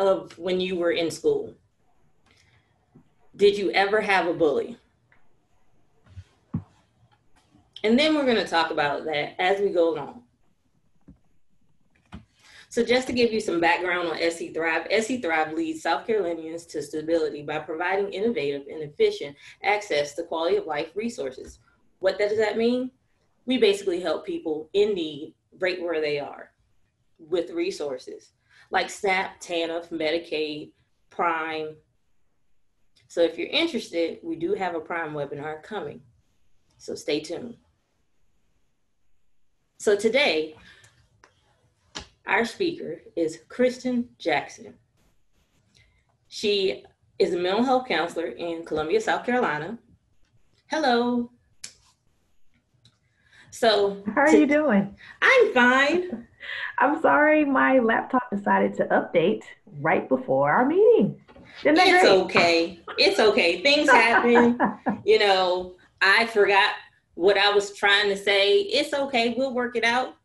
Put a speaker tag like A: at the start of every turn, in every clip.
A: of when you were in school, did you ever have a bully? And then we're going to talk about that as we go along. So just to give you some background on SC Thrive, SC Thrive leads South Carolinians to stability by providing innovative and efficient access to quality of life resources. What does that mean? We basically help people in need right where they are with resources like SNAP, TANF, Medicaid, Prime. So if you're interested, we do have a Prime webinar coming. So stay tuned. So today, our speaker is Kristen Jackson. She is a mental health counselor in Columbia, South Carolina. Hello. So
B: how are you doing?
A: I'm fine.
B: I'm sorry, my laptop decided to update right before our meeting. Isn't that
A: It's
B: great?
A: okay. It's okay. Things happen. You know, I forgot what I was trying to say. It's okay. We'll work it out.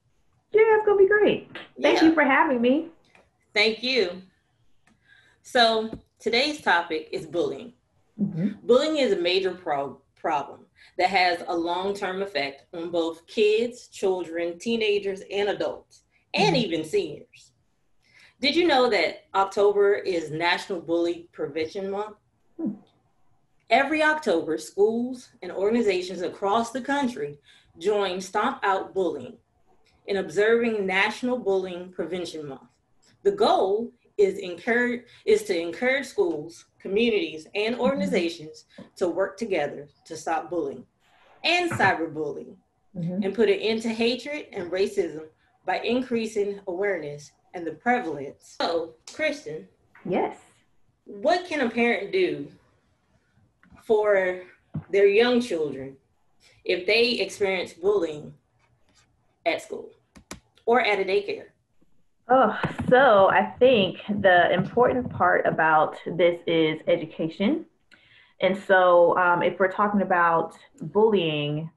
B: Yeah, it's gonna be great. Thank you
A: Yeah.
B: for having me.
A: Thank you. So today's topic is bullying.
B: Mm-hmm.
A: Bullying is a major problem that has a long-term effect on both kids, children, teenagers, and adults, and
B: Mm-hmm.
A: even seniors. Did you know that October is National Bully Prevention Month? Every October, schools and organizations across the country join Stomp Out Bullying in observing National Bullying Prevention Month. The goal is to encourage schools, communities, and
B: Mm-hmm.
A: organizations to work together to stop bullying and cyberbullying
B: Mm-hmm.
A: and put an end to hatred and racism by increasing awareness and the prevalence. So, Kristen,
B: Yes.
A: what can a parent do for their young children if they experience bullying at school or at a daycare?
B: Oh, so I think the important part about this is education. And so, if we're talking about bullying,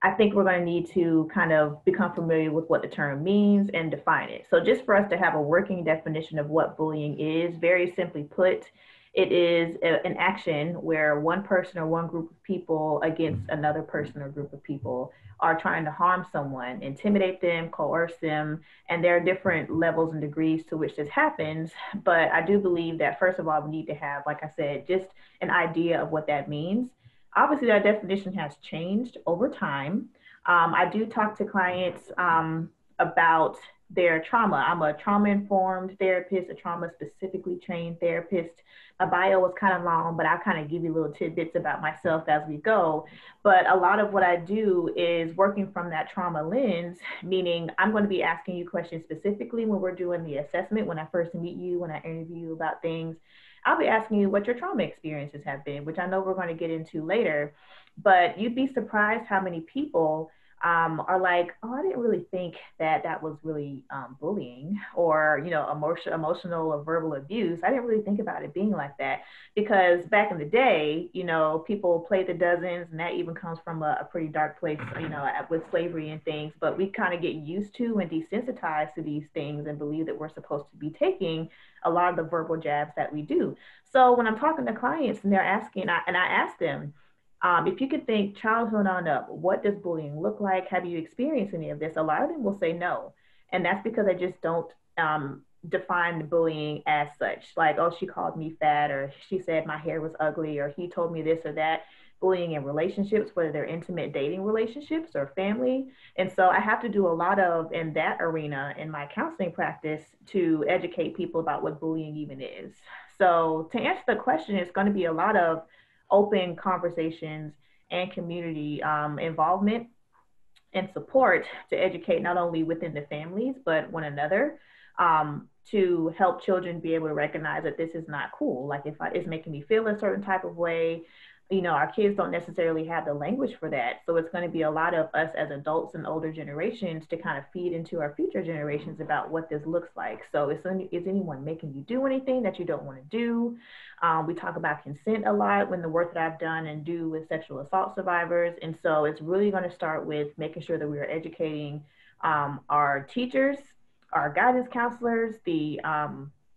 B: I think we're going to need to kind of become familiar with what the term means and define it. So, just for us to have a working definition of what bullying is, very simply put, it is an action where one person or one group of people against another person or group of people are trying to harm someone, intimidate them, coerce them, and there are different levels and degrees to which this happens. But I do believe that, first of all, we need to have, like I said, just an idea of what that means. Obviously, that definition has changed over time. I do talk to clients about their trauma. I'm a trauma informed therapist, a trauma specifically trained therapist. My bio was kind of long, but I'll kind of give you little tidbits about myself as we go. But a lot of what I do is working from that trauma lens, meaning I'm going to be asking you questions specifically when we're doing the assessment, when I first meet you, when I interview you about things. I'll be asking you what your trauma experiences have been, which I know we're going to get into later. But you'd be surprised how many people are like, oh, I didn't really think that that was really bullying or, emotional or verbal abuse. I didn't really think about it being like that because back in the day, people played the dozens, and that even comes from a pretty dark place, with slavery and things. But we kind of get used to and desensitized to these things and believe that we're supposed to be taking a lot of the verbal jabs that we do. So when I'm talking to clients and they're asking, and I ask them, if you could think childhood on up, what does bullying look like? Have you experienced any of this? A lot of them will say no. And that's because I just don't define bullying as such. Like, oh, she called me fat, or she said my hair was ugly, or he told me this or that. Bullying in relationships, whether they're intimate dating relationships or family. And so I have to do a lot of in that arena in my counseling practice to educate people about what bullying even is. So to answer the question, it's going to be a lot of open conversations and community involvement and support to educate not only within the families but one another, to help children be able to recognize that this is not cool. Like if it's making me feel a certain type of way, our kids don't necessarily have the language for that. So it's going to be a lot of us as adults and older generations to kind of feed into our future generations about what this looks like. So is anyone making you do anything that you don't want to do? We talk about consent a lot when the work that I've done and do with sexual assault survivors. And so it's really going to start with making sure that we are educating our teachers, our guidance counselors, the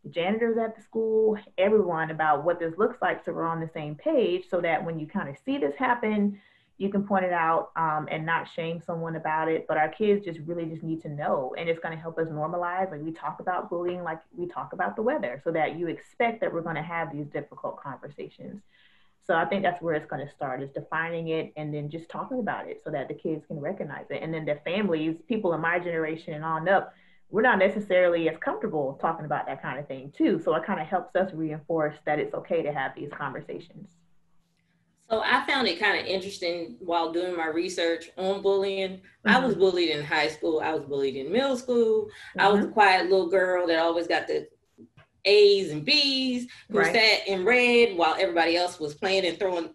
B: the janitors at the school, everyone about what this looks like so we're on the same page so that when you kind of see this happen, you can point it out and not shame someone about it. But our kids just really just need to know. And it's going to help us normalize. Like we talk about bullying, like we talk about the weather, so that you expect that we're going to have these difficult conversations. So I think that's where it's going to start is defining it and then just talking about it so that the kids can recognize it. And then their families, people in my generation and on up, we're not necessarily as comfortable talking about that kind of thing too. So it kind of helps us reinforce that it's okay to have these conversations.
A: So I found it kind of interesting while doing my research on bullying. I was
B: Mm-hmm.
A: bullied in high school. I was bullied in middle school. I was the
B: Mm-hmm.
A: quiet little girl that always got the A's and B's, who
B: Right.
A: sat and read while everybody else was playing and throwing,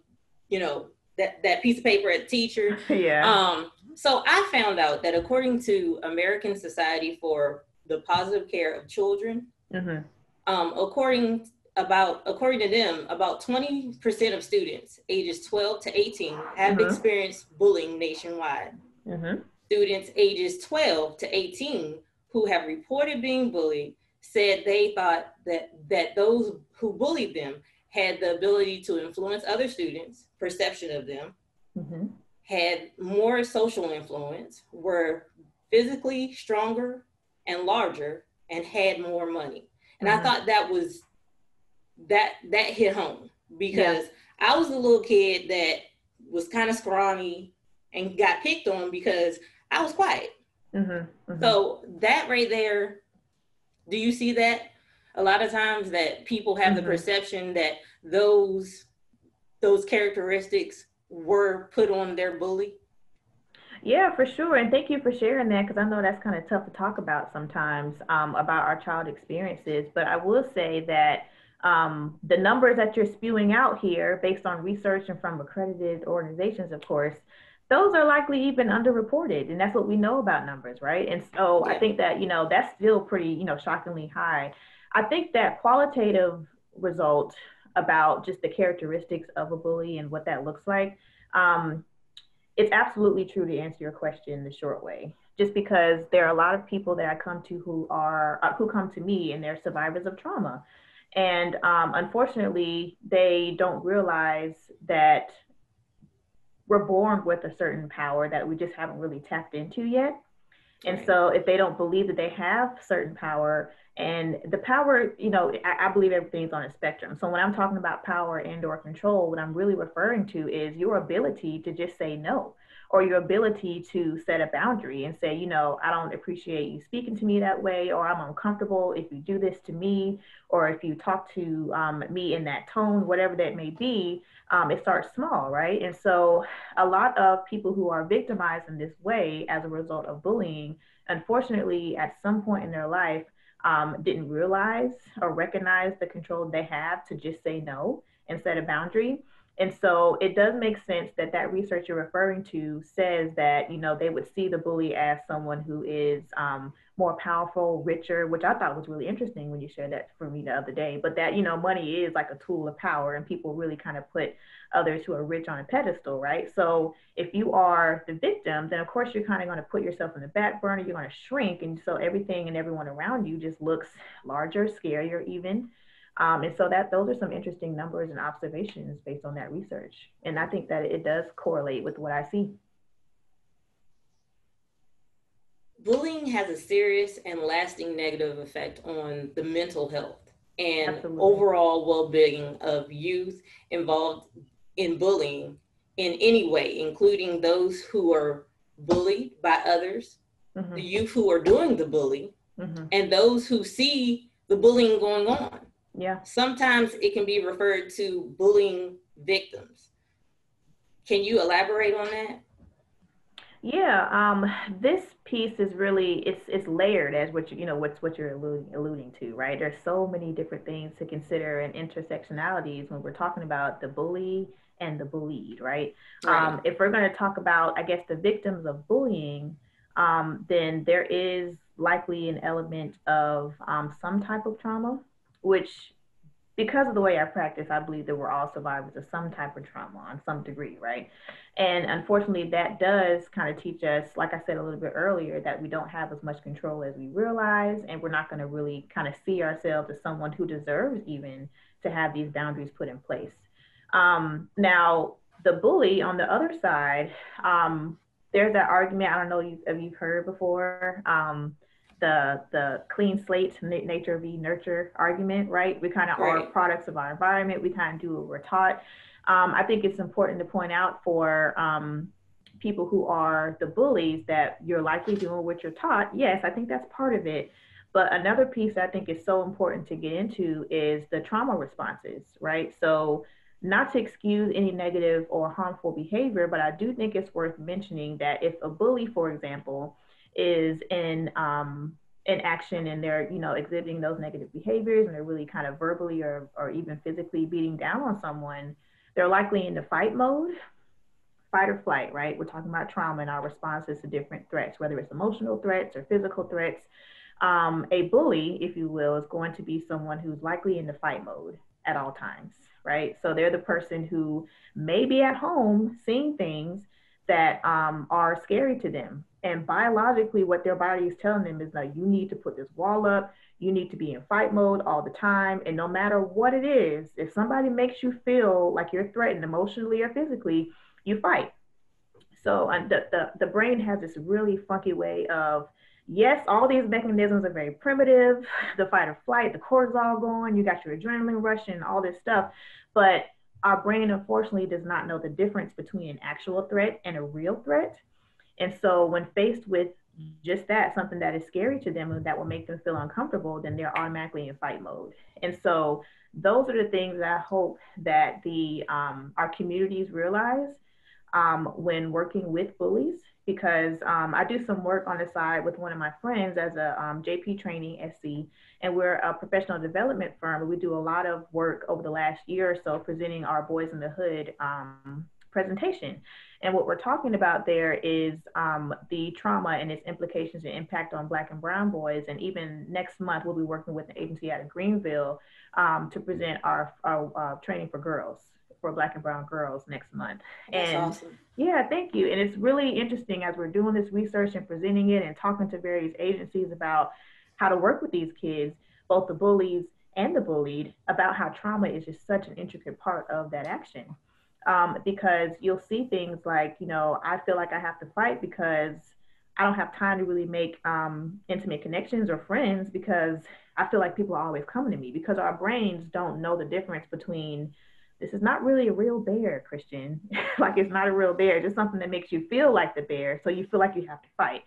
A: that piece of paper at the teacher.
B: Yeah.
A: So I found out that according to American Society for the Positive Care of Children,
B: Mm-hmm.
A: according to them, about 20% of students ages 12 to 18 have
B: Mm-hmm.
A: experienced bullying nationwide.
B: Mm-hmm.
A: Students ages 12 to 18 who have reported being bullied said they thought that those who bullied them had the ability to influence other students' perception of them,
B: Mm-hmm.
A: had more social influence, were physically stronger and larger, and had more money. And I
B: Mm-hmm.
A: thought that hit home
B: Yeah.
A: because I was a little kid that was kind of scrawny and got picked on because I was quiet.
B: Mm-hmm. Mm-hmm.
A: So that right there, do you see that a lot of times that people have the
B: Mm-hmm.
A: perception that those characteristics were put on their bully?
B: Yeah, for sure. And thank you for sharing that because I know that's kind of tough to talk about sometimes about our child experiences. But I will say that the numbers that you're spewing out here, based on research and from accredited organizations, of course, those are likely even underreported. And that's what we know about numbers, right? And so I
A: Yeah.
B: think that, that's still pretty, shockingly high. I think that qualitative result about just the characteristics of a bully and what that looks like. Um, it's absolutely true to answer your question the short way. Just because there are a lot of people that I come to who come to me and they're survivors of trauma, and unfortunately, they don't realize that we're born with a certain power that we just haven't really tapped into yet. And
A: Right.
B: so if they don't believe that they have certain power, and the power, I believe everything's on a spectrum. So when I'm talking about power and or control, what I'm really referring to is your ability to just say no, or your ability to set a boundary and say, I don't appreciate you speaking to me that way, or I'm uncomfortable if you do this to me, or if you talk to me in that tone, whatever that may be. It starts small, right? And so a lot of people who are victimized in this way as a result of bullying, unfortunately, at some point in their life, didn't realize or recognize the control they have to just say no and set a boundary. And so it does make sense that that research you're referring to says that, they would see the bully as someone who is more powerful, richer, which I thought was really interesting when you shared that for me the other day. But that, money is like a tool of power and people really kind of put others who are rich on a pedestal, right? So if you are the victim, then of course you're kind of going to put yourself in the back burner, you're going to shrink. And so everything and everyone around you just looks larger, scarier, even. And so that those are some interesting numbers and observations based on that research. And I think that it does correlate with what I see.
A: Bullying has a serious and lasting negative effect on the mental health and
B: Absolutely.
A: overall well-being of youth involved in bullying in any way, including those who are bullied by others, the
B: Mm-hmm.
A: youth who are doing the bullying,
B: Mm-hmm.
A: and those who see the bullying going on.
B: Yeah.
A: Sometimes it can be referred to bullying victims. Can you elaborate on that?
B: Yeah, this piece is really it's layered as what what's what you're alluding to, right? There's so many different things to consider and intersectionalities when we're talking about the bully and the bullied, right?
A: Right.
B: If we're going to talk about, I guess, the victims of bullying, then there is likely an element of some type of trauma, which because of the way I practice, I believe that we're all survivors of some type of trauma on some degree, right? And unfortunately, that does kind of teach us, like I said a little bit earlier, that we don't have as much control as we realize, and we're not going to really kind of see ourselves as someone who deserves even to have these boundaries put in place. Now, the bully on the other side, there's that argument. I don't know if you've heard before. The clean slate nature v nurture argument, right? We kind of are products of our environment. We kind of do what we're taught. I think it's important to point out for people who are the bullies that you're likely doing what you're taught. Yes, I think that's part of it. But another piece that I think is so important to get into is the trauma responses, right? So not to excuse any negative or harmful behavior, but I do think it's worth mentioning that if a bully, for example, is in action and they're, you know, exhibiting those negative behaviors and they're really kind of verbally or even physically beating down on someone, they're likely in the fight mode, fight or flight, right? We're talking about trauma and our responses to different threats, whether it's emotional threats or physical threats. A bully, if you will, is going to be someone who's likely in the fight mode at all times, right? So they're the person who may be at home seeing things that are scary to them. And biologically, what their body is telling them is like, you need to put this wall up. You need to be in fight mode all the time. And no matter what it is, if somebody makes you feel like you're threatened emotionally or physically, you fight. So the brain has this really funky way of, yes, all these mechanisms are very primitive, the fight or flight, the cortisol going, you got your adrenaline rushing, all this stuff. But our brain, unfortunately, does not know the difference between an actual threat and a real threat. And so when faced with just that, something that is scary to them and that will make them feel uncomfortable, then they're automatically in fight mode. And so those are the things that I hope that our communities realize when working with bullies, because I do some work on the side with one of my friends as a JP training SC, and we're a professional development firm. We do a lot of work over the last year or so presenting our Boys in the Hood presentation. And what we're talking about there is the trauma and its implications and impact on Black and Brown boys. And even next month, we'll be working with an agency out of Greenville to present our training for girls, for Black and Brown girls next month.
A: That's awesome.
B: Yeah, thank you. And it's really interesting as we're doing this research and presenting it and talking to various agencies about how to work with these kids, both the bullies and the bullied, about how trauma is just such an intricate part of that action. Because you'll see things like, you know, I feel like I have to fight because I don't have time to really make intimate connections or friends because I feel like people are always coming to me, because our brains don't know the difference between, this is not really a real bear, Christian. Like, it's not a real bear, just something that makes you feel like the bear. So you feel like you have to fight.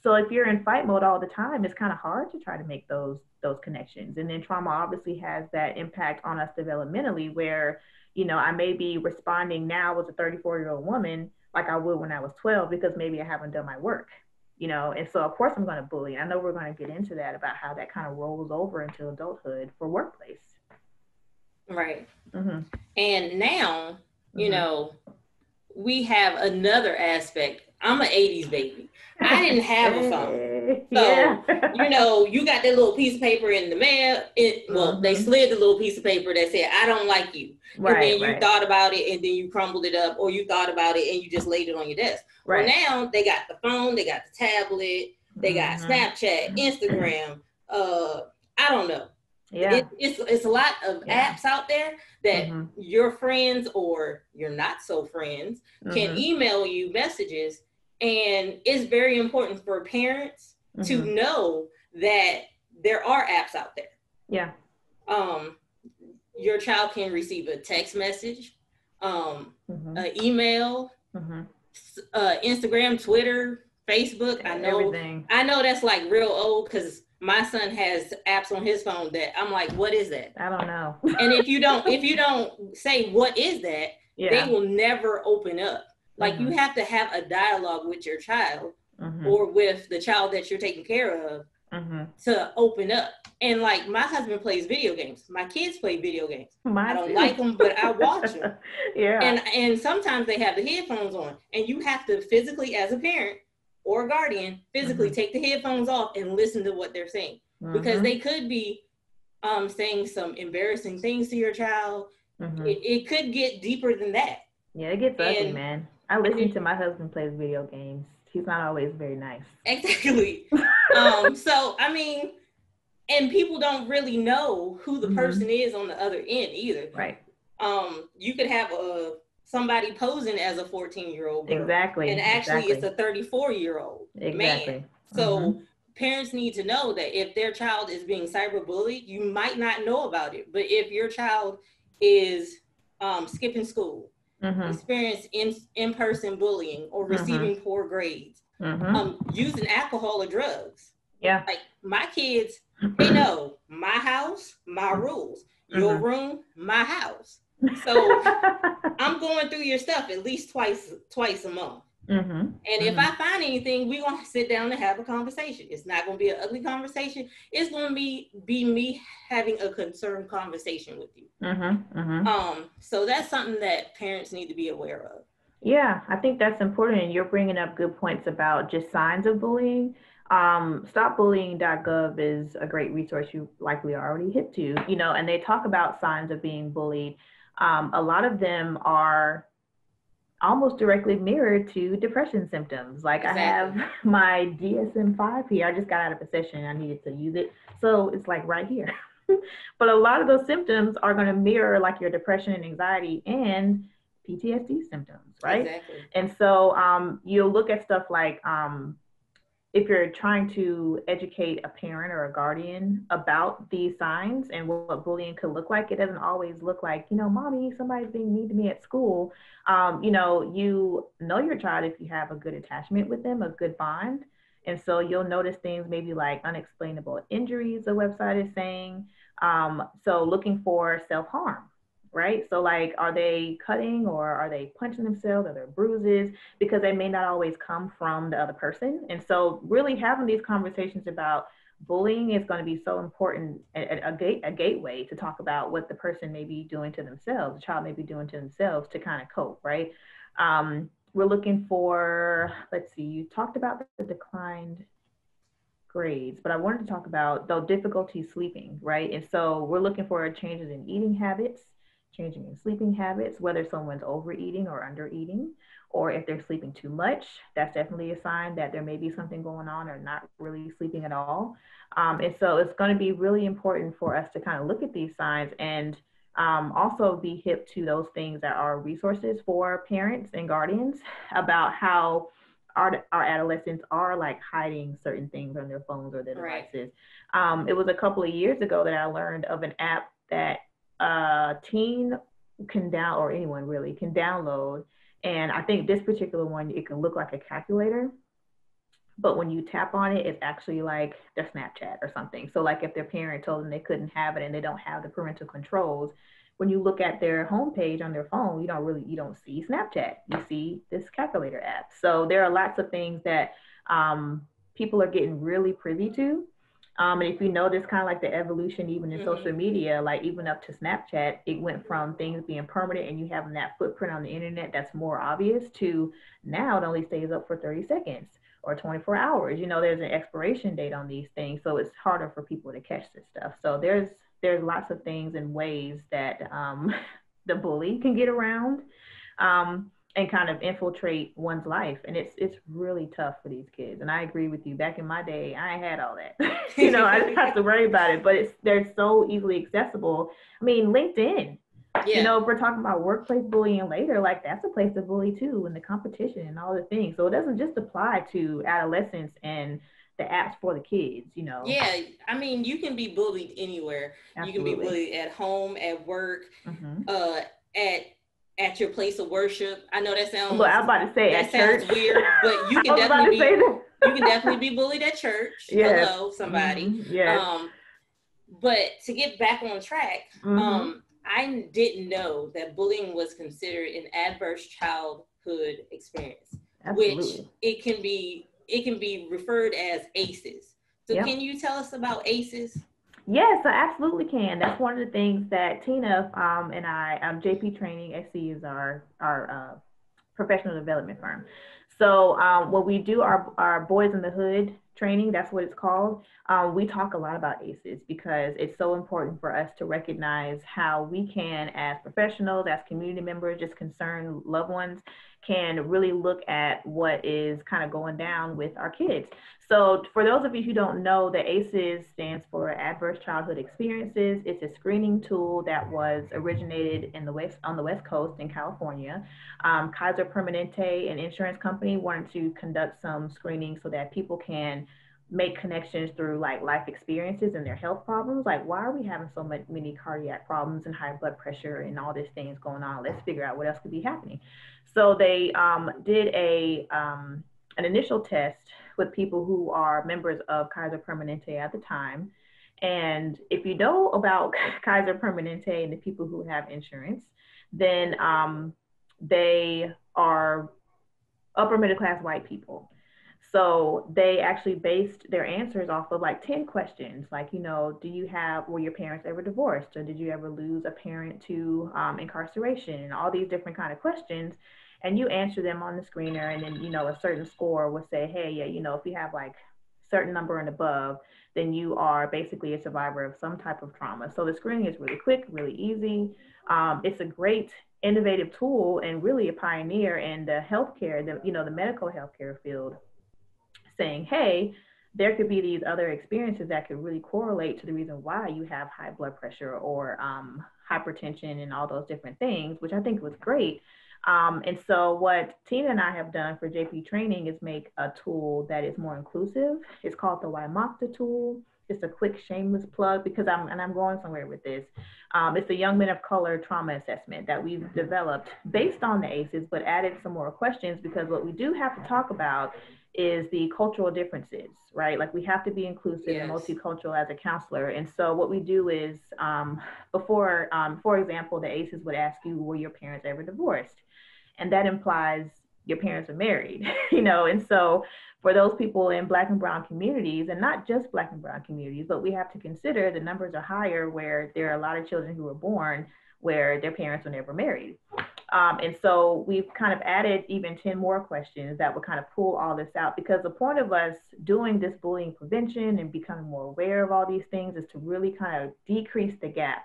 B: So if you're in fight mode all the time, it's kind of hard to try to make those connections. And then trauma obviously has that impact on us developmentally where, you know, I may be responding now as a 34-year-old woman like I would when I was 12 because maybe I haven't done my work, you know. And so of course I'm going to bully. I know we're going to get into that about how that kind of rolls over into adulthood for workplace.
A: Right. Mm-hmm. And now, you know, we have another aspect. I'm an 80s baby. I didn't have a phone. So, you know, you got that little piece of paper in the mail. They slid the little piece of paper that said, I don't like you. Right, and then you thought about it and then you crumbled it up, or you thought about it and you just laid it on your desk. Right. Well, now they got the phone, they got the tablet, they got Snapchat, Instagram. I don't know. Yeah. It's a lot of apps out there that your friends or your not so friends can email you messages. And it's very important for parents to know that there are apps out there. Yeah. Your child can receive a text message, an email, Instagram, Twitter, Facebook. I know that's like real old because my son has apps on his phone that I'm like, what is that?
B: I don't know.
A: And if you don't say what is that, they will never open up. Like you have to have a dialogue with your child or with the child that you're taking care of to open up. And like my husband plays video games. My kids play video games. I don't like them, but I watch them. And sometimes they have the headphones on, and you have to physically, as a parent or a guardian, physically take the headphones off and listen to what they're saying, because they could be saying some embarrassing things to your child,
B: Mm-hmm.
A: it could get deeper than that.
B: Yeah, it gets ugly,
A: And,
B: man. I
A: and
B: listen
A: it,
B: to my husband plays video games. He's not always very nice.
A: exactly. So I mean, and people don't really know who the
B: Mm-hmm.
A: person is on the other end either.
B: Right.
A: You could have somebody posing as a 14-year-old girl, and
B: Exactly.
A: actually it's
B: Exactly.
A: a 34-year-old man.
B: Exactly. Mm-hmm.
A: So parents need to know that if their child is being cyberbullied, you might not know about it, but if your child is skipping school,
B: Mm-hmm.
A: experience in-person bullying, or
B: Mm-hmm.
A: receiving poor grades,
B: Mm-hmm.
A: using alcohol or drugs,
B: Yeah.
A: like my kids, they know my house, my rules. Your
B: Mm-hmm.
A: room, my house. So I'm going through your stuff at least twice a month.
B: Mm-hmm.
A: And if
B: Mm-hmm.
A: I find anything, we're gonna sit down and have a conversation. It's not gonna be an ugly conversation. It's gonna be me having a concerned conversation with you.
B: Mm-hmm. Mm-hmm.
A: So that's something that parents need to be aware of.
B: Yeah, I think that's important. And you're bringing up good points about just signs of bullying. Stopbullying.gov is a great resource you likely already hit to, and they talk about signs of being bullied. A lot of them are almost directly mirrored to depression symptoms. Like I have
A: Exactly.
B: my DSM-5 here. I just got out of a session. I needed to use it. So it's like right here. But a lot of those symptoms are going to mirror like your depression and anxiety and PTSD symptoms, right?
A: Exactly.
B: And so you'll look at stuff like if you're trying to educate a parent or a guardian about these signs and what bullying could look like, it doesn't always look like, mommy, somebody's being mean to me at school. You know your child if you have a good attachment with them, a good bond. And so you'll notice things maybe like unexplainable injuries, the website is saying. So looking for self harm, right? So, like, are they cutting or are they punching themselves? Are there bruises? Because they may not always come from the other person. And so, really having these conversations about bullying is going to be so important, a gateway to talk about what the person may be doing to themselves, the child may be doing to themselves to kind of cope, right? We're looking for, let's see, you talked about the declined grades, but I wanted to talk about the difficulty sleeping, right? And so we're looking for changes in eating habits, changing in sleeping habits, whether someone's overeating or undereating, or if they're sleeping too much, that's definitely a sign that there may be something going on or not really sleeping at all. And so it's going to be really important for us to kind of look at these signs and also be hip to those things that are resources for parents and guardians about how our adolescents are like hiding certain things on their phones or their
A: Right.
B: devices. It was a couple of years ago that I learned of an app that a teen can down or anyone really can download. And I think this particular one, it can look like a calculator, but when you tap on it, it's actually like their Snapchat or something. So like if their parent told them they couldn't have it and they don't have the parental controls, when you look at their homepage on their phone, you don't see Snapchat. You see this calculator app. So there are lots of things that people are getting really privy to. And if you notice kind of like the evolution, even in social media, like even up to Snapchat, it went from things being permanent and you having that footprint on the internet that's more obvious to now it only stays up for 30 seconds or 24 hours. There's an expiration date on these things. So it's harder for people to catch this stuff. So there's lots of things and ways that the bully can get around and kind of infiltrate one's life. And it's really tough for these kids. And I agree with you. Back in my day, I ain't had all that. I didn't have to worry about it, but they're so easily accessible. I mean, LinkedIn.
A: Yeah.
B: If we're talking about workplace bullying later, like that's a place to bully too, and the competition and all the things. So it doesn't just apply to adolescents and the apps for the kids.
A: Yeah, I mean, you can be bullied anywhere. You can be
B: Absolutely.
A: bullied at home, at work,
B: Mm-hmm.
A: uh, at your place of worship. I know
B: Look, I was about to say at church.
A: weird, but you
B: I
A: can
B: was about
A: definitely
B: to say
A: be
B: that.
A: you can definitely be bullied at church.
B: Yes.
A: Hello, somebody.
B: Mm-hmm. Yes.
A: But to get back on track,
B: Mm-hmm.
A: I didn't know that bullying was considered an adverse childhood experience, which
B: Absolutely.
A: it can be referred as ACEs. So
B: Yep.
A: can you tell us about ACEs?
B: Yes, I absolutely can. That's one of the things that Tina and JP Training SC is our professional development firm. So when we do our Boys in the Hood training, that's what it's called, we talk a lot about ACEs because it's so important for us to recognize how we can, as professionals, as community members, just concerned loved ones, can really look at what is kind of going down with our kids. So, for those of you who don't know, the ACEs stands for Adverse Childhood Experiences. It's a screening tool that was originated in the West on the West Coast in California. Kaiser Permanente, an insurance company, wanted to conduct some screening so that people can make connections through like life experiences and their health problems. Like, why are we having so many cardiac problems and high blood pressure and all these things going on? Let's figure out what else could be happening. So they did an initial test with people who are members of Kaiser Permanente at the time. And if you know about Kaiser Permanente and the people who have insurance, then they are upper middle class white people. So they actually based their answers off of like 10 questions, like, were your parents ever divorced? Or did you ever lose a parent to incarceration? And all these different kind of questions. And you answer them on the screener, and then, a certain score will say, hey, yeah, if you have like certain number and above, then you are basically a survivor of some type of trauma. So the screening is really quick, really easy. It's a great innovative tool and really a pioneer in the healthcare, the medical healthcare field, saying, hey, there could be these other experiences that could really correlate to the reason why you have high blood pressure or hypertension and all those different things, which I think was great. And so what Tina and I have done for JP Training is make a tool that is more inclusive. It's called the Wymocta tool. Just a quick shameless plug because I'm going somewhere with this. It's a young men of color trauma assessment that we've developed based on the ACEs, but added some more questions because what we do have to talk about is the cultural differences, right? Like we have to be inclusive and multicultural as a counselor. And so what we do is for example, the ACEs would ask you, were your parents ever divorced? And that implies your parents are married, and so for those people in Black and Brown communities, and not just Black and Brown communities, but we have to consider the numbers are higher where there are a lot of children who were born where their parents were never married. And so we've kind of added even 10 more questions that would kind of pull all this out, because the point of us doing this bullying prevention and becoming more aware of all these things is to really kind of decrease the gap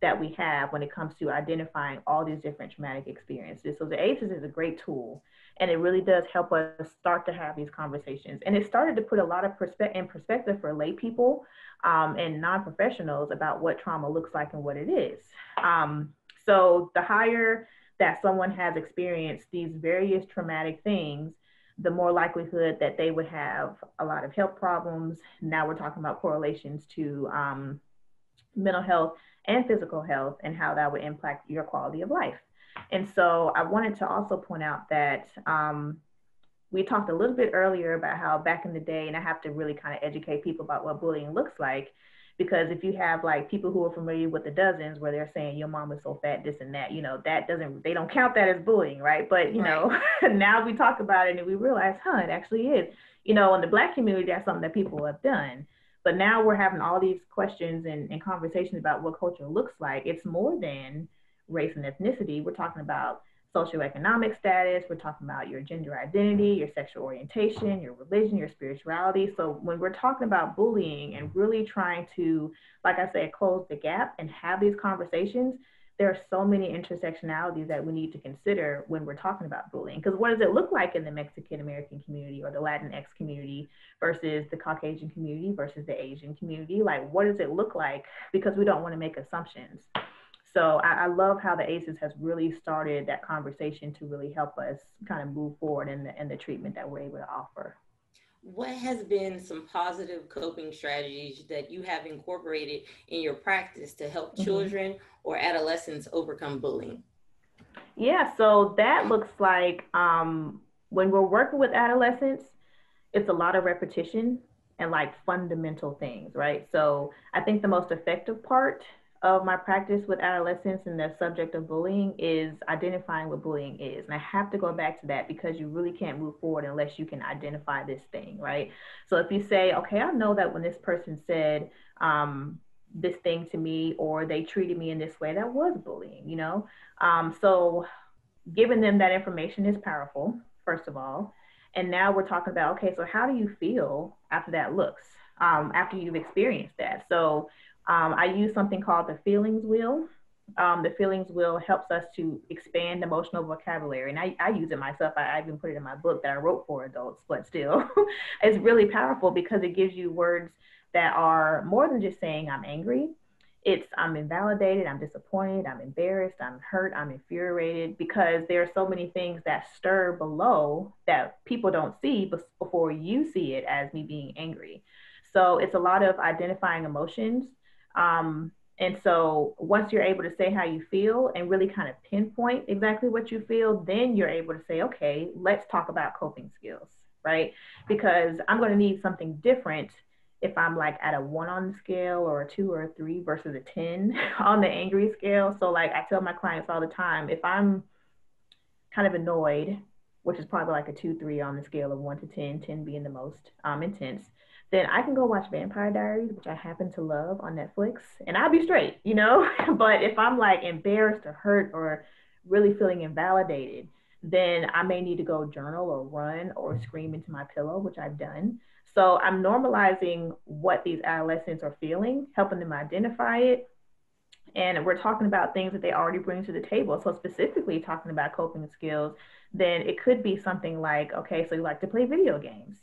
B: that we have when it comes to identifying all these different traumatic experiences. So the ACEs is a great tool, and it really does help us start to have these conversations. And it started to put a lot of perspective for lay people and non-professionals about what trauma looks like and what it is. So the higher that someone has experienced these various traumatic things, the more likelihood that they would have a lot of health problems. Now we're talking about correlations to mental health and physical health and how that would impact your quality of life. And so I wanted to also point out that we talked a little bit earlier about how back in the day, and I have to really kind of educate people about what bullying looks like, because if you have like people who are familiar with the dozens where they're saying your mom is so fat, this and that, they don't count that as bullying, right? But now we talk about it and we realize, it actually is. In the Black community, that's something that people have done. But now we're having all these questions and conversations about what culture looks like. It's more than race and ethnicity. We're talking about socioeconomic status. We're talking about your gender identity, your sexual orientation, your religion, your spirituality. So when we're talking about bullying and really trying to, like I said, close the gap and have these conversations, there are so many intersectionalities that we need to consider when we're talking about bullying. Because what does it look like in the Mexican American community or the Latinx community versus the Caucasian community versus the Asian community? Like, what does it look like? Because we don't want to make assumptions. So I love how the ACEs has really started that conversation to really help us kind of move forward in the treatment that we're able to offer.
A: What has been some positive coping strategies that you have incorporated in your practice to help children or adolescents overcome bullying?
B: Yeah, so that looks like when we're working with adolescents, it's a lot of repetition and like fundamental things, right? So I think the most effective part of my practice with adolescents and the subject of bullying is identifying what bullying is. And I have to go back to that because you really can't move forward unless you can identify this thing, right? So if you say, okay, I know that when this person said this thing to me or they treated me in this way, that was bullying, So giving them that information is powerful, first of all. And now we're talking about, okay, so how do you feel after that looks, after you've experienced that? So I use something called the feelings wheel. The feelings wheel helps us to expand emotional vocabulary. And I use it myself. I even put it in my book that I wrote for adults, but still, it's really powerful because it gives you words that are more than just saying I'm angry. It's I'm invalidated, I'm disappointed, I'm embarrassed, I'm hurt, I'm infuriated, because there are so many things that stir below that people don't see before you see it as me being angry. So it's a lot of identifying emotions. And so once you're able to say how you feel and really kind of pinpoint exactly what you feel, then you're able to say, okay, let's talk about coping skills, right? Because I'm going to need something different if I'm like at a 1 on the scale or a 2 or a 3 versus a 10 on the angry scale. So like I tell my clients all the time, if I'm kind of annoyed, which is probably like a 2, 3 on the scale of 1 to 10, 10 being the most intense, then I can go watch Vampire Diaries, which I happen to love on Netflix, and I'll be straight, you know? But if I'm like embarrassed or hurt or really feeling invalidated, then I may need to go journal or run or scream into my pillow, which I've done. So I'm normalizing what these adolescents are feeling, helping them identify it, and we're talking about things that they already bring to the table. So specifically talking about coping skills, then it could be something like, okay, so you like to play video games.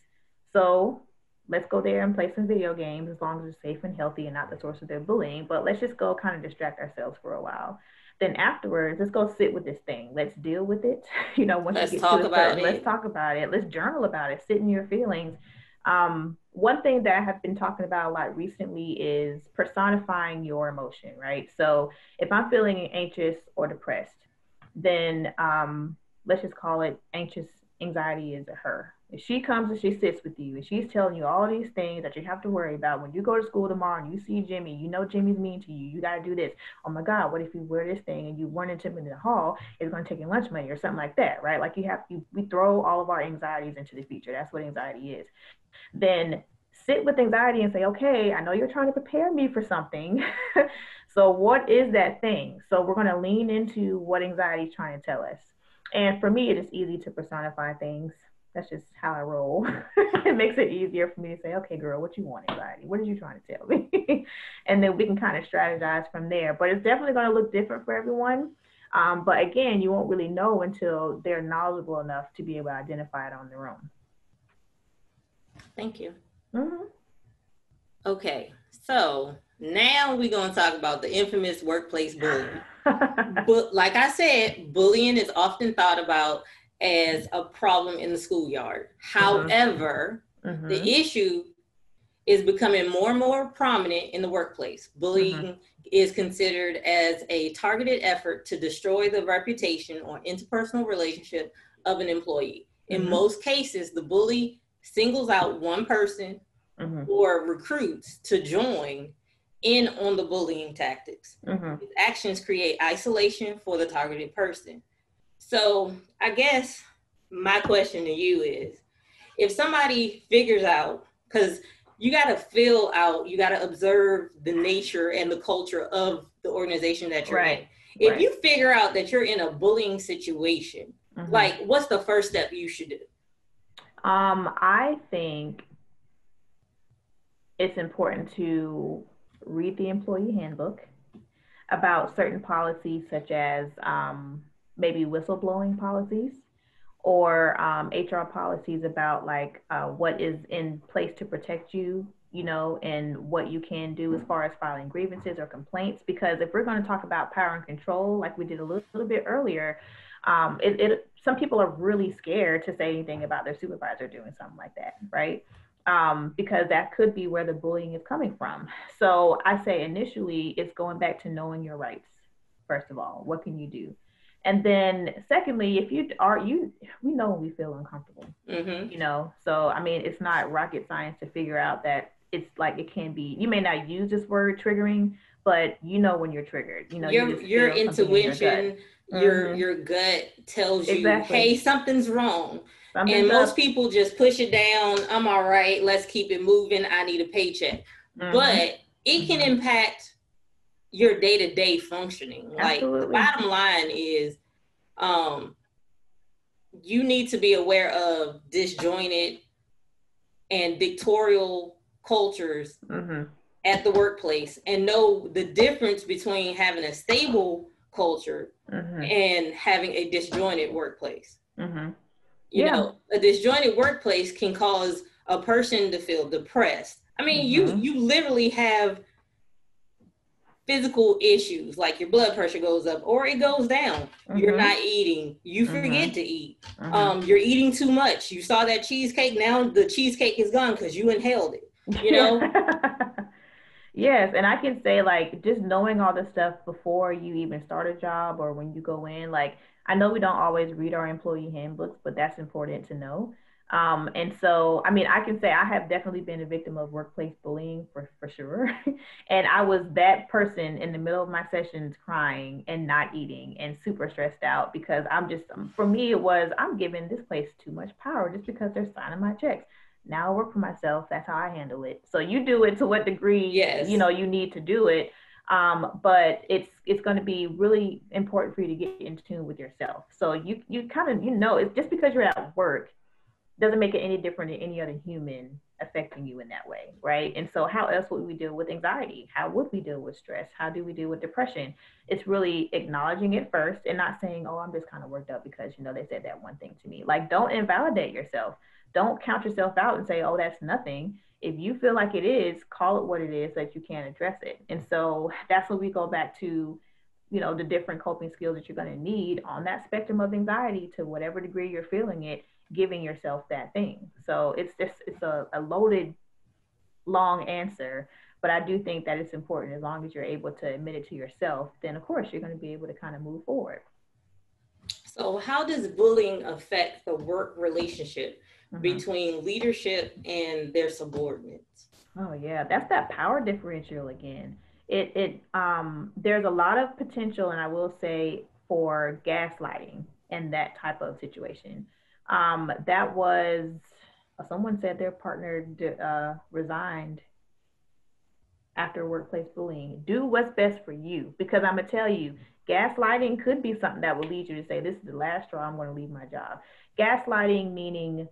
B: So let's go there and play some video games as long as it's safe and healthy and not the source of their bullying. But let's just go kind of distract ourselves for a while. Then afterwards, let's go sit with this thing. Let's deal with it. You know, once you
A: Let's
B: get to
A: talk
B: a
A: about
B: certain, let's
A: it.
B: talk about it. Let's journal about it. Sit in your feelings. One thing that I have been talking about a lot recently is personifying your emotion, right? So if I'm feeling anxious or depressed, then let's just call it anxious anxiety is a her. If she comes and she sits with you and she's telling you all these things that you have to worry about when you go to school tomorrow and you see Jimmy, you know Jimmy's mean to you, you got to do this. Oh my God, what if you wear this thing and you run into him in the hall, it's going to take your lunch money or something like that, right? Like we throw all of our anxieties into the future. That's what anxiety is. Then sit with anxiety and say, okay, I know you're trying to prepare me for something. So what is that thing? So we're going to lean into what anxiety is trying to tell us. And for me, it is easy to personify things. That's just how I roll. It makes it easier for me to say, okay, girl, what you want, anxiety? What are you trying to tell me? And then we can kind of strategize from there. But it's definitely going to look different for everyone. But again, you won't really know until they're knowledgeable enough to be able to identify it on their own.
A: Thank you.
B: Mm-hmm.
A: Okay, so now we're going to talk about the infamous workplace bullying. But like I said, bullying is often thought about as a problem in the schoolyard. However, the issue is becoming more and more prominent in the workplace. Bullying is considered as a targeted effort to destroy the reputation or interpersonal relationship of an employee. In most cases, the bully singles out one person or recruits to join in on the bullying tactics. These actions create isolation for the targeted person. So I guess my question to you is, if somebody figures out, because you got to feel out, you got to observe the nature and the culture of the organization that you're in. If you figure out that you're in a bullying situation, like what's the first step you should do?
B: I think it's important to read the employee handbook about certain policies, such as maybe whistleblowing policies or HR policies about like what is in place to protect you, you know, and what you can do as far as filing grievances or complaints. Because if we're going to talk about power and control, like we did a little bit earlier, some people are really scared to say anything about their supervisor doing something like that, right? Because that could be where the bullying is coming from. So I say initially it's going back to knowing your rights. First of all, what can you do? And then secondly, if we know when we feel uncomfortable, you know, so I mean, it's not rocket science to figure out that it's like, it can be, you may not use this word triggering, but you know when you're triggered, you know,
A: your intuition, your gut tells you, hey, something's wrong. And most people just push it down. I'm all right. Let's keep it moving. I need a paycheck. But it can impact your day-to-day functioning. Absolutely. Like the bottom line is, you need to be aware of disjointed and dictatorial cultures at the workplace and know the difference between having a stable culture and having a disjointed workplace. You know, a disjointed workplace can cause a person to feel depressed. I mean, you literally have physical issues, like your blood pressure goes up or it goes down. You're not eating, you forget to eat. You're eating too much. You saw that cheesecake, now the cheesecake is gone because you inhaled it, you know?
B: Yes, and I can say, like, just knowing all this stuff before you even start a job or when you go in, like, I know we don't always read our employee handbooks, but that's important to know. And so, I mean, I can say I have definitely been a victim of workplace bullying for sure. And I was that person in the middle of my sessions crying and not eating and super stressed out because I'm just, for me, it was, I'm giving this place too much power just because they're signing my checks. Now I work for myself. That's how I handle it. So you do it to what degree, you know, you need to do it. But it's going to be really important for you to get in tune with yourself. So you kind of, you know, it's just because you're at work doesn't make it any different than any other human affecting you in that way, right? And so how else would we deal with anxiety? How would we deal with stress? How do we deal with depression? It's really acknowledging it first and not saying, oh, I'm just kind of worked up because, you know, they said that one thing to me. Like, don't invalidate yourself. Don't count yourself out and say, oh, that's nothing. If you feel like it is, call it what it is so that you can address it. And so that's when we go back to, you know, the different coping skills that you're going to need on that spectrum of anxiety to whatever degree you're feeling it, giving yourself that thing. So it's a loaded, long answer, but I do think that it's important as long as you're able to admit it to yourself, then of course you're going to be able to kind of move forward.
A: So how does bullying affect the work relationship between leadership and their subordinates?
B: Oh yeah, that's that power differential again. There's a lot of potential, and I will say, for gaslighting in that type of situation. That was someone said their partner resigned after workplace bullying. Do what's best for you, because I'm gonna tell you, gaslighting could be something that will lead you to say, "This is the last straw. I'm going to leave my job." Gaslighting meaning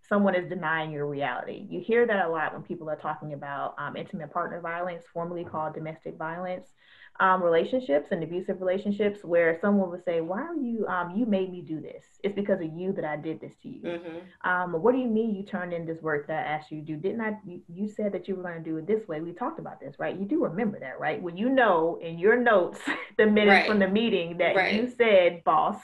B: someone is denying your reality. You hear that a lot when people are talking about intimate partner violence, formerly called domestic violence. Relationships and abusive relationships where someone would say, why are you, you made me do this. It's because of you that I did this to you. What do you mean you turned in this work that I asked you to do? Didn't I, you said that you were going to do it this way. We talked about this, right? You do remember that, right? When you know in your notes, the minutes from the meeting that you said, boss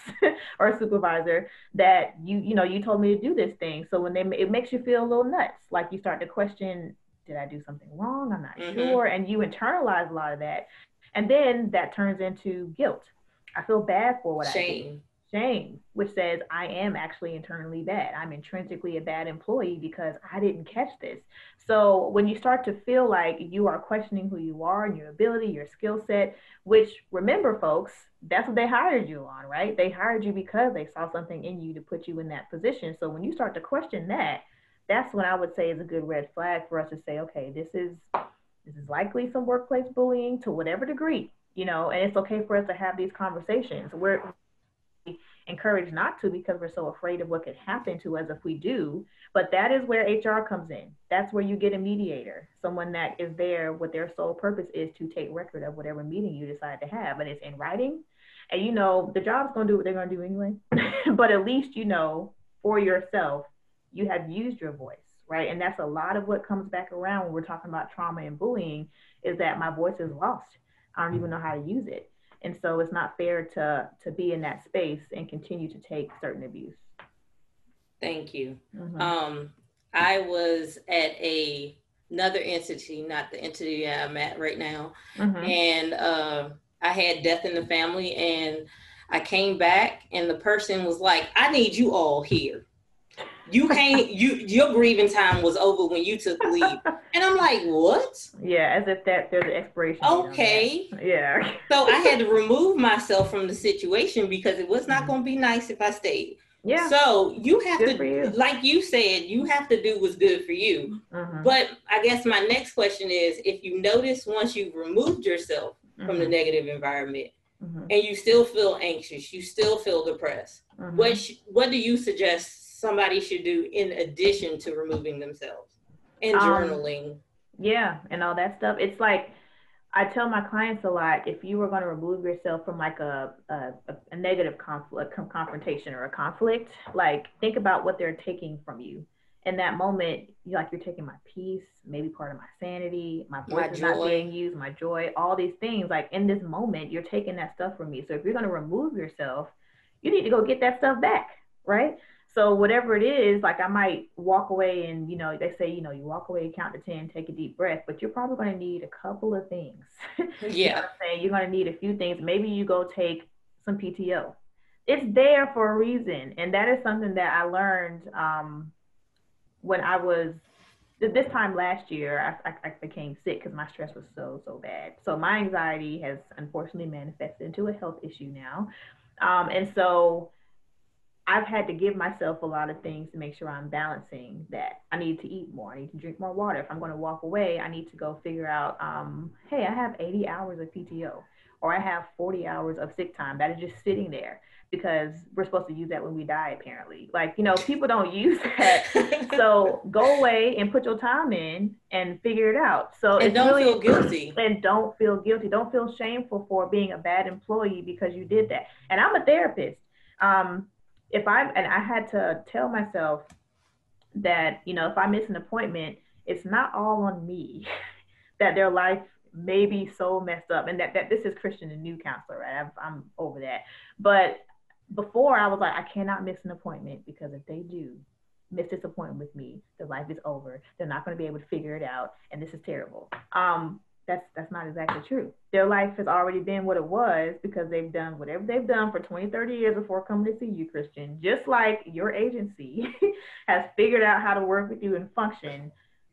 B: or supervisor, that you know, you told me to do this thing. So when it makes you feel a little nuts, like you start to question, did I do something wrong? I'm not sure. And you internalize a lot of that. And then that turns into guilt. I feel bad for what I did. Shame, which says I am actually internally bad. I'm intrinsically a bad employee because I didn't catch this. So when you start to feel like you are questioning who you are and your ability, your skill set, which, remember, folks, that's what they hired you on, right? They hired you because they saw something in you to put you in that position. So when you start to question that, that's what I would say is a good red flag for us to say, okay, this is likely some workplace bullying to whatever degree, you know, and it's okay for us to have these conversations. We're encouraged not to because we're so afraid of what could happen to us if we do. But that is where HR comes in. That's where you get a mediator, someone that is there with their sole purpose is to take record of whatever meeting you decide to have. And it's in writing. And, you know, the job's going to do what they're going to do anyway. But at least, you know, for yourself, you have used your voice. Right. And that's a lot of what comes back around when we're talking about trauma and bullying is that my voice is lost. I don't even know how to use it. And so it's not fair to be in that space and continue to take certain abuse.
A: Thank you. I was at another entity, not the entity I'm at right now. And I had death in the family and I came back and the person was like, I need you all here. You can't, your grieving time was over when you took leave. And I'm like, what?
B: Yeah, as if there's an expiration.
A: Okay.
B: Yeah.
A: So I had to remove myself from the situation because it was not going to be nice if I stayed.
B: Yeah.
A: So you have to, like you said, you have to do what's good for you. But I guess my next question is, if you notice once you've removed yourself from the negative environment, and you still feel anxious, you still feel depressed, what do you suggest somebody should do in addition to removing themselves and journaling?
B: Yeah, and all that stuff. It's like I tell my clients a lot, if you were going to remove yourself from like a negative conflict, confrontation or a conflict, like think about what they're taking from you. In that moment, you're taking my peace, maybe part of my sanity, my voice is not being used, my joy, all these things. Like in this moment, you're taking that stuff from me. So if you're going to remove yourself, you need to go get that stuff back, right? So whatever it is, like I might walk away and, they say, you walk away, count to 10, take a deep breath, but you're probably going to need a couple of things.
A: Yeah.
B: You know what I'm saying? You're going to need a few things. Maybe you go take some PTO. It's there for a reason. And that is something that I learned when I was, this time last year, I became sick because my stress was so bad. So my anxiety has unfortunately manifested into a health issue now. And so I've had to give myself a lot of things to make sure I'm balancing that. I need to eat more. I need to drink more water. If I'm going to walk away, I need to go figure out, hey, I have 80 hours of PTO, or I have 40 hours of sick time that is just sitting there because we're supposed to use that when we die, apparently. Like, people don't use that. So go away and put your time in and figure it out. So
A: and don't feel guilty.
B: And don't feel guilty. Don't feel shameful for being a bad employee because you did that. And I'm a therapist. I had to tell myself that, if I miss an appointment, it's not all on me, that their life may be so messed up, and that this is Christian and new counselor, right? I'm over that. But before I was like, I cannot miss an appointment because if they do miss this appointment with me, their life is over. They're not going to be able to figure it out, and this is terrible. That's not exactly true. Their life has already been what it was because they've done whatever they've done for 20, 30 years before coming to see you, Christian. Just like your agency has figured out how to work with you and function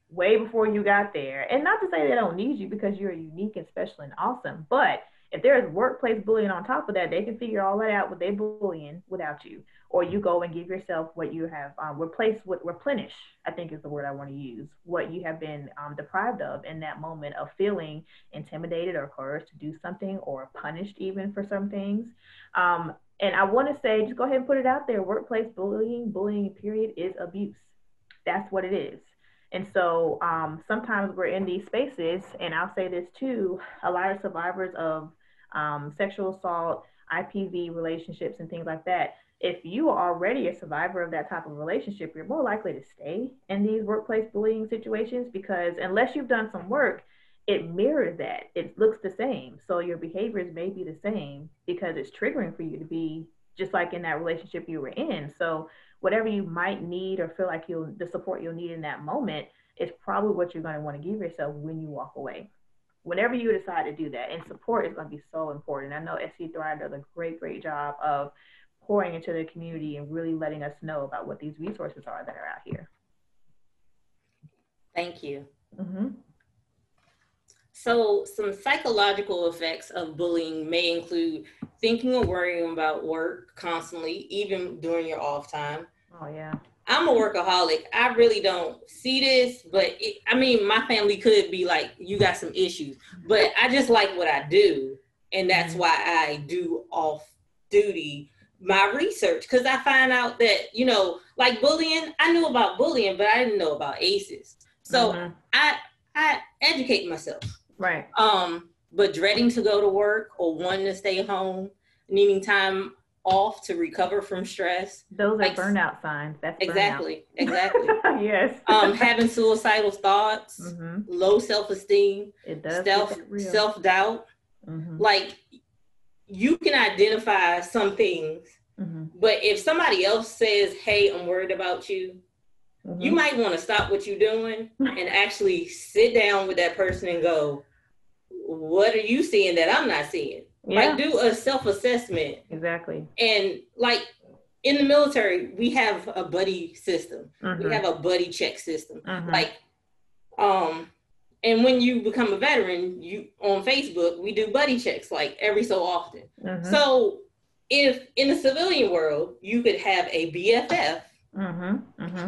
B: way before you got there. And not to say they don't need you because you're unique and special and awesome, but if there's workplace bullying on top of that, they can figure all that out with their bullying without you. Or you go and give yourself what you have replenish, I think is the word I want to use, what you have been deprived of in that moment of feeling intimidated or coerced to do something or punished even for some things. And I want to say, just go ahead and put it out there. Workplace bullying period, is abuse. That's what it is. And so sometimes we're in these spaces, and I'll say this too, a lot of survivors of sexual assault, IPV relationships and things like that, if you are already a survivor of that type of relationship, you're more likely to stay in these workplace bullying situations because unless you've done some work, it mirrors that. It looks the same. So your behaviors may be the same because it's triggering for you to be just like in that relationship you were in. So whatever you might need or feel like the support you'll need in that moment is probably what you're going to want to give yourself when you walk away. Whenever you decide to do that, and support is going to be so important. I know SC Thrive does a great job of pouring into the community and really letting us know about what these resources are that are out here.
A: Thank you. So some psychological effects of bullying may include thinking or worrying about work constantly, even during your off time.
B: Oh, yeah.
A: I'm a workaholic. I really don't see this, but my family could be like, you got some issues, but I just like what I do. And that's why I do off duty my research, because I find out that, like bullying, I knew about bullying, but I didn't know about ACEs. So I educate myself.
B: Right.
A: But dreading to go to work or wanting to stay home, needing time off to recover from stress.
B: Those are burnout signs. That's
A: exactly.
B: Yes.
A: Having suicidal thoughts, low self-esteem,
B: it does
A: self-doubt. Like you can identify some things, but if somebody else says, hey, I'm worried about you, you might want to stop what you're doing and actually sit down with that person and go, what are you seeing that I'm not seeing? Yeah. Like do a self-assessment.
B: Exactly.
A: And like in the military, we have a buddy system. We have a buddy check system. Like, and when you become a veteran, you on Facebook, we do buddy checks like every so often. So if in the civilian world, you could have a BFF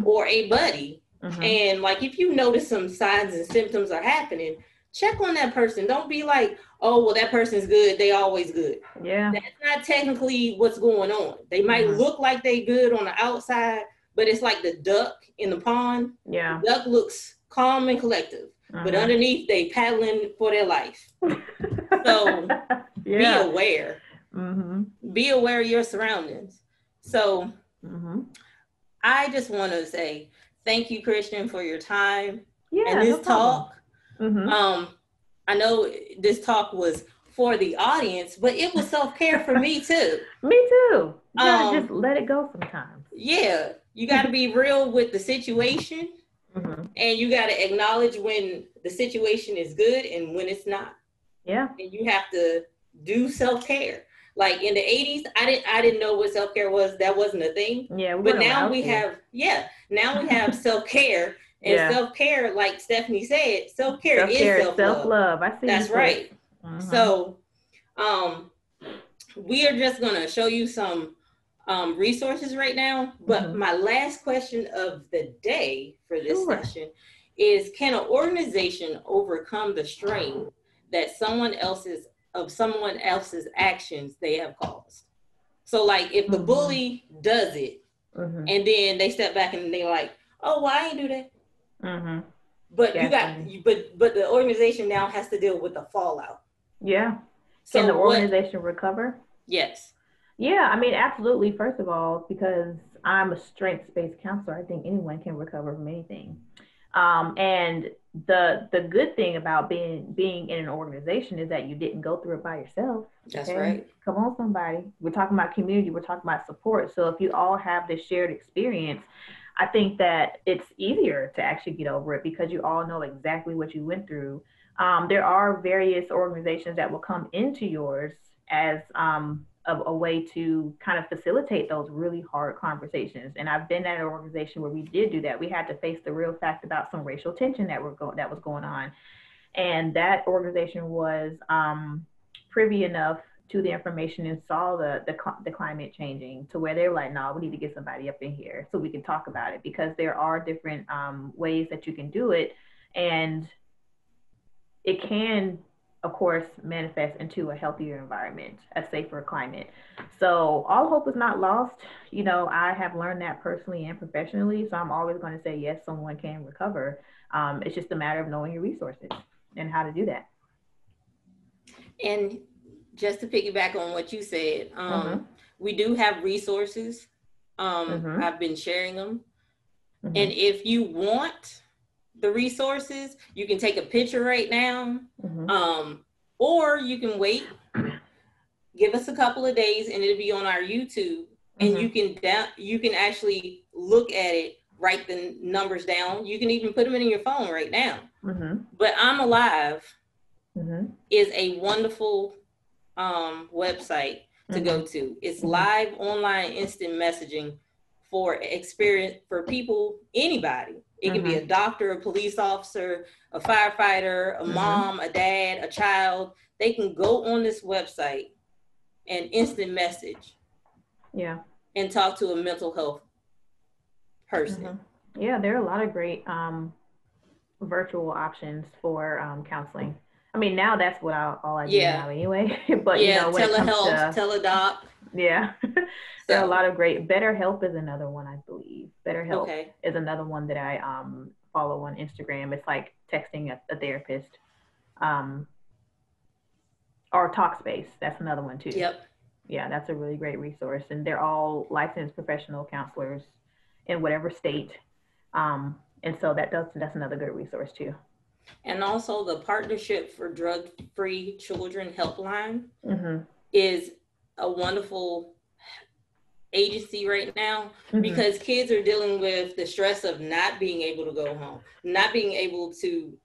A: or a buddy, and like if you notice some signs and symptoms are happening, check on that person. Don't be like, oh, well, that person's good. They always good.
B: Yeah.
A: That's not technically what's going on. They might look like they good on the outside, but it's like the duck in the pond.
B: Yeah.
A: The duck looks calm and collective, but underneath they paddling for their life. So be aware. Be aware of your surroundings. So I just want to say thank you, Christian, for your time and this talk. I know this talk was for the audience, but it was self-care for me too.
B: Me too. You gotta just let it go sometimes.
A: Yeah, you got to be real with the situation, and you got to acknowledge when the situation is good and when it's not.
B: Yeah,
A: and you have to do self-care. Like in the 80s, I didn't know what self-care was. That wasn't a thing.
B: Yeah,
A: but now we have self-care. And self-care, like Stephanie said, self-care is
B: self-love. I see.
A: That's right. So we are just going to show you some resources right now. But my last question of the day for this session is, can an organization overcome the strain that someone else's actions they have caused? So like if the bully does it and then they step back and they're like, oh, well, I ain't do that. But but the organization now has to deal with the fallout.
B: Yeah. So can the organization recover?
A: Yes.
B: Yeah, I mean, absolutely. First of all, because I'm a strengths-based counselor, I think anyone can recover from anything. And the good thing about being in an organization is that you didn't go through it by yourself.
A: That's right.
B: Come on, somebody. We're talking about community. We're talking about support. So if you all have this shared experience, I think that it's easier to actually get over it because you all know exactly what you went through. There are various organizations that will come into yours as a way to kind of facilitate those really hard conversations. And I've been at an organization where we did do that. We had to face the real fact about some racial tension that was going on. And that organization was privy enough to the information and saw the climate changing to where they're like, no, we need to get somebody up in here so we can talk about it, because there are different ways that you can do it. And it can, of course, manifest into a healthier environment, a safer climate. So all hope is not lost. You know, I have learned that personally and professionally. So I'm always going to say, yes, someone can recover. It's just a matter of knowing your resources and how to do that.
A: And just to piggyback on what you said, we do have resources. I've been sharing them. And if you want the resources, you can take a picture right now, or you can wait, give us a couple of days, and it'll be on our YouTube, and you can actually look at it, write the numbers down. You can even put them in your phone right now. But I'm Alive is a wonderful website to go to. It's live online instant messaging for people, anybody. It can be a doctor, a police officer, a firefighter, a mom, a dad, a child. They can go on this website and instant message.
B: Yeah.
A: And talk to a mental health person.
B: Yeah, there are a lot of great virtual options for counseling. I mean, now that's what all I do now anyway. But you know, when
A: telehealth, teledoc.
B: Yeah. There are a lot of great. BetterHelp is another one, I believe. BetterHelp is another one that I follow on Instagram. It's like texting a therapist. Or Talkspace. That's another one too.
A: Yep.
B: Yeah, that's a really great resource. And they're all licensed professional counselors in whatever state. And so that's another good resource too.
A: And also the Partnership for Drug-Free Children Helpline is a wonderful agency right now, because kids are dealing with the stress of not being able to go home, not being able to,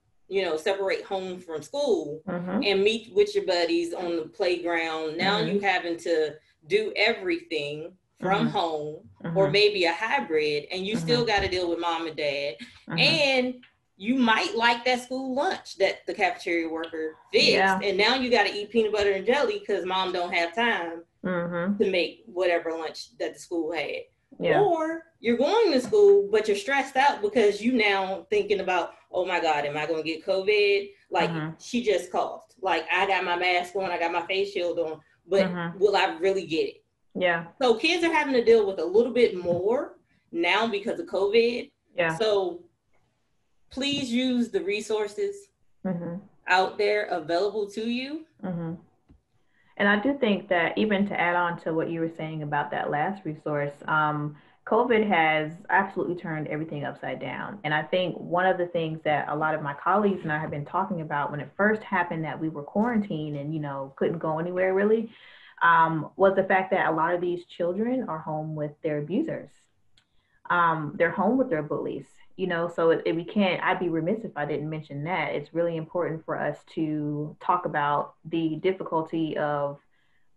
A: separate home from school and meet with your buddies on the playground. Now you having to do everything from home, or maybe a hybrid, and you still got to deal with mom and dad. And you might like that school lunch that the cafeteria worker fixed. Yeah. And now you got to eat peanut butter and jelly because mom don't have time to make whatever lunch that the school had. Yeah. Or you're going to school, but you're stressed out because you now thinking about, oh my God, am I going to get COVID? Like
B: Mm-hmm.
A: she just coughed. Like I got my mask on, I got my face shield on, but
B: Mm-hmm.
A: will I really get it?
B: Yeah.
A: So kids are having to deal with a little bit more now because of COVID.
B: Yeah.
A: So please use the resources
B: Mm-hmm.
A: out there available to you.
B: Mm-hmm. And I do think that even to add on to what you were saying about that last resource, COVID has absolutely turned everything upside down. And I think one of the things that a lot of my colleagues and I have been talking about when it first happened that we were quarantined and, couldn't go anywhere really, was the fact that a lot of these children are home with their abusers. They're home with their bullies, so we can't, I'd be remiss if I didn't mention that. It's really important for us to talk about the difficulty of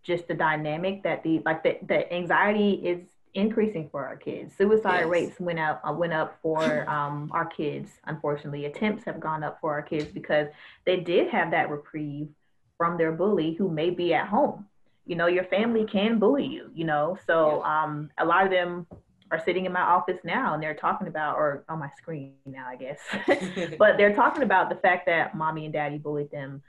B: just the dynamic that the anxiety is increasing for our kids. Suicide
A: Yes.
B: rates went up for our kids. Unfortunately, attempts have gone up for our kids because they did have that reprieve from their bully who may be at home. Your family can bully you. So
A: Yep.
B: a lot of them are sitting in my office now and they're talking about, or on my screen now, I guess, but they're talking about the fact that mommy and daddy bullied them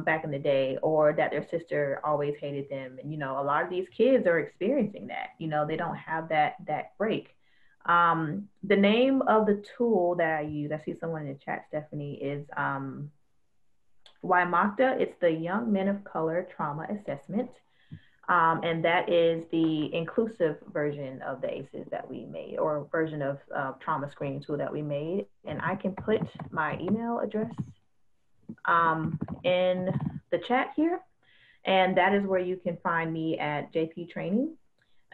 B: back in the day, or that their sister always hated them. And a lot of these kids are experiencing that. They don't have that break. The name of the tool that I use, I see someone in the chat, Stephanie, is YMOCTA. It's the Young Men of Color Trauma Assessment. And that is the inclusive version of the ACEs that we made, or version of trauma screening tool that we made. And I can put my email address in the chat here. And that is where you can find me at JP Training.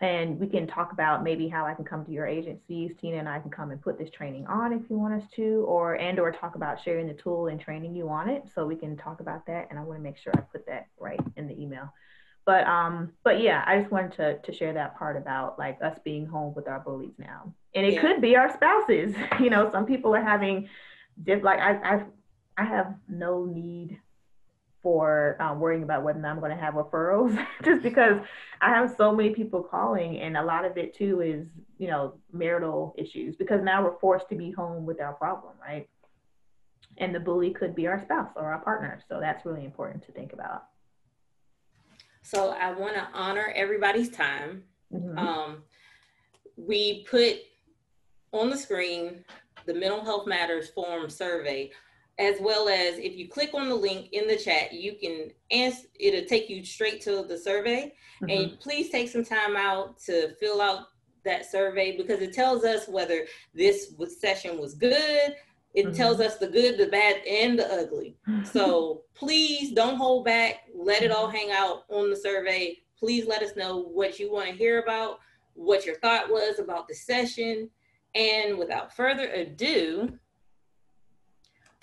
B: And we can talk about maybe how I can come to your agencies. Tina and I can come and put this training on if you want us to, or talk about sharing the tool and training you on it. So we can talk about that. And I want to make sure I put that right in the email. But yeah, I just wanted to share that part about like us being home with our bullies now. And it could be our spouses. Some people are having I have no need for worrying about whether I'm going to have referrals just because I have so many people calling, and a lot of it too is marital issues, because now we're forced to be home with our problem, right? And the bully could be our spouse or our partner, so that's really important to think about.
A: So I want to honor everybody's time.
B: Mm-hmm.
A: We put on the screen the Mental Health Matters form survey, as well as if you click on the link in the chat, you can answer, it'll take you straight to the survey. Mm-hmm. And please take some time out to fill out that survey, because it tells us whether this session was good. It mm-hmm. tells us the good, the bad, and the ugly. So please don't hold back. Let it all hang out on the survey. Please let us know what you want to hear about, what your thought was about the session. And without further ado,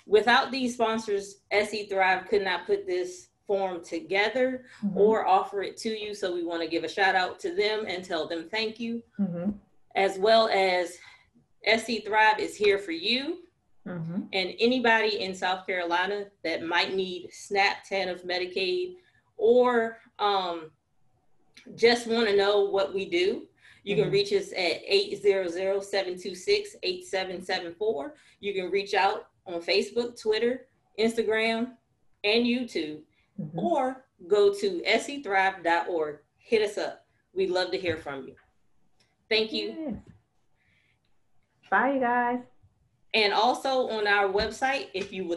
A: without these sponsors, SE Thrive could not put this form together mm-hmm. or offer it to you. So we want to give a shout out to them and tell them thank you. Mm-hmm. As well as SE Thrive is here for you. Mm-hmm. And anybody in South Carolina that might need SNAP, TANF, Medicaid, or just want to know what we do, you can reach us at 800-726-8774. You can reach out on Facebook, Twitter, Instagram, and YouTube, or go to sethrive.org. Hit us up. We'd love to hear from you. Thank you.
B: Yes. Bye, you guys.
A: And also on our website, if you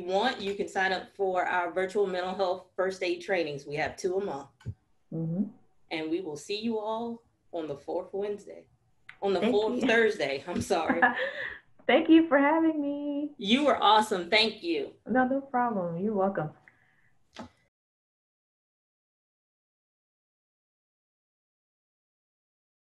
A: want, you can sign up for our virtual mental health first aid trainings. We have 2 a month. Mm-hmm. And we will see you all on the 4th Thursday. I'm sorry.
B: Thank you for having me.
A: You were awesome. Thank you.
B: No problem. You're welcome.